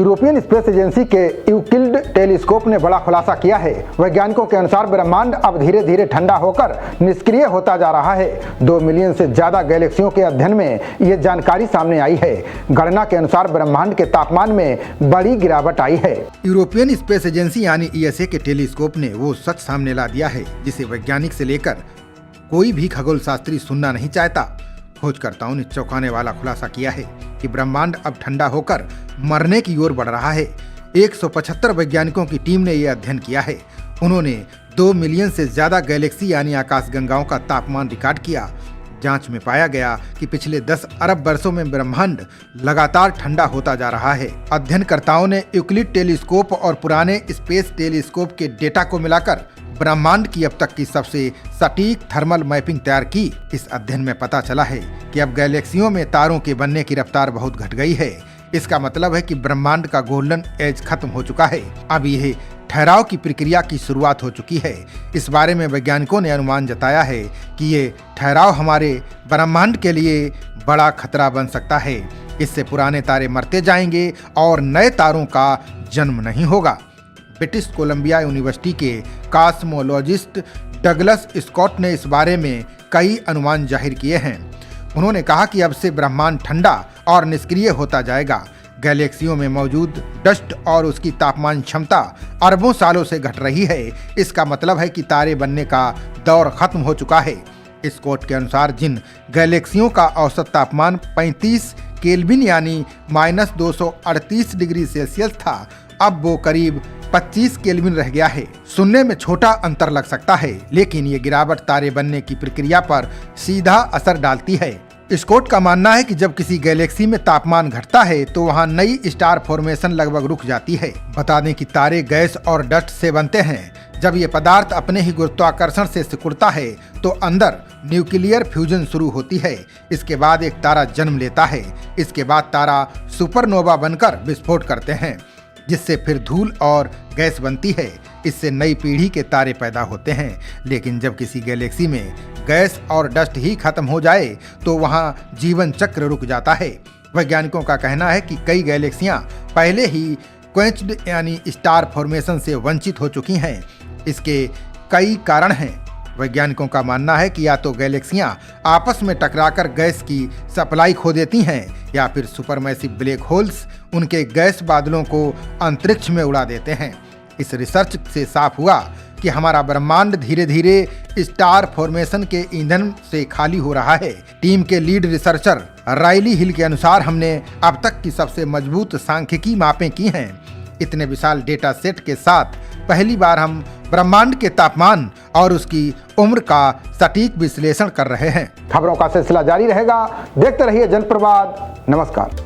European space agency के Euclid telescope ने बड़ा खुलासा किया है। वैज्ञानिकों के अनुसार ब्रह्मांड अब धीरे धीरे ठंडा होकर निष्क्रिय होता जा रहा है। 2 मिलियन से ज्यादा गैलेक्सियों के अध्ययन में ये जानकारी सामने आई है। गणना के अनुसार ब्रह्मांड के तापमान में बड़ी गिरावट आई है। यूरोपियन स्पेस एजेंसी यानी ईएसए के टेलीस्कोप ने वो सच सामने ला दिया है जिसे वैज्ञानिक से लेकर कोई भी खगोल शास्त्री सुनना नहीं चाहता। खोजकर्ताओं ने चौंकाने वाला खुलासा किया है कि ब्रह्मांड अब ठंडा होकर मरने की ओर बढ़ रहा है। 175 वैज्ञानिकों की टीम ने यह अध्ययन किया है। उन्होंने 2 मिलियन से ज्यादा गैलेक्सी यानी आकाशगंगाओं का तापमान रिकॉर्ड किया। जांच में पाया गया कि पिछले 10 अरब वर्षों में ब्रह्मांड लगातार ठंडा होता जा रहा है। अध्ययनकर्ताओं ने यूक्लिड टेलीस्कोप और पुराने स्पेस टेलीस्कोप के डेटा को मिलाकर ब्रह्मांड की अब तक की सबसे सटीक थर्मल मैपिंग तैयार की। इस अध्ययन में पता चला है कि अब गैलेक्सियों में तारों के बनने की रफ्तार बहुत घट गई है। इसका मतलब है कि ब्रह्मांड का गोल्डन एज खत्म हो चुका है। अब यह ठहराव की प्रक्रिया की शुरुआत हो चुकी है। इस बारे में वैज्ञानिकों ने अनुमान जताया है कि ये ठहराव हमारे ब्रह्मांड के लिए बड़ा खतरा बन सकता है। इससे पुराने तारे मरते जाएंगे और नए तारों का जन्म नहीं होगा। ब्रिटिश कोलंबिया यूनिवर्सिटी के कॉस्मोलॉजिस्ट डगलस स्कॉट ने इस बारे में कई अनुमान जाहिर किए हैं। उन्होंने कहा कि अब से ब्रह्मांड ठंडा और निष्क्रिय होता जाएगा। गैलेक्सियों में मौजूद डस्ट और उसकी तापमान क्षमता अरबों सालों से घट रही है। इसका मतलब है कि तारे बनने का दौर खत्म हो चुका है। स्कॉट के अनुसार जिन गैलेक्सियों का औसत तापमान 35 केल्विन यानी -238 डिग्री सेल्सियस था, अब वो करीब 25 केल्विन रह गया है। सुनने में छोटा अंतर लग सकता है, लेकिन ये गिरावट तारे बनने की प्रक्रिया पर सीधा असर डालती है। स्कॉट का मानना है कि जब किसी गैलेक्सी में तापमान घटता है तो वहाँ नई स्टार फॉर्मेशन लगभग रुक जाती है। बता दें कि तारे गैस और डस्ट से बनते हैं। जब ये पदार्थ अपने ही गुरुत्वाकर्षण से सिकुड़ता है तो अंदर न्यूक्लियर फ्यूजन शुरू होती है। इसके बाद एक तारा जन्म लेता है। इसके बाद तारा सुपरनोवा बनकर विस्फोट करते हैं, जिससे फिर धूल और गैस बनती है। इससे नई पीढ़ी के तारे पैदा होते हैं। लेकिन जब किसी गैलेक्सी में गैस और डस्ट ही खत्म हो जाए तो वहां जीवन चक्र रुक जाता है। वैज्ञानिकों का कहना है कि कई गैलेक्सियां पहले ही क्वेंच्ड यानी स्टार फॉर्मेशन से वंचित हो चुकी हैं। इसके कई कारण हैं। वैज्ञानिकों का मानना है कि या तो गैलेक्सियां आपस में टकराकर गैस की सप्लाई खो देती हैं या फिर सुपरमैसिव ब्लैक होल्स उनके गैस बादलों को अंतरिक्ष में उड़ा देते हैं। इस रिसर्च से साफ हुआ कि हमारा ब्रह्मांड धीरे धीरे स्टार फॉर्मेशन के ईंधन से खाली हो रहा है। टीम के लीड रिसर्चर राइली हिल के अनुसार हमने अब तक की सबसे मजबूत सांख्यिकी मापें की हैं। इतने विशाल डेटा सेट के साथ पहली बार हम ब्रह्मांड के तापमान और उसकी उम्र का सटीक विश्लेषण कर रहे हैं। खबरों का सिलसिला जारी रहेगा। देखते रहिए जनप्रवाद। नमस्कार।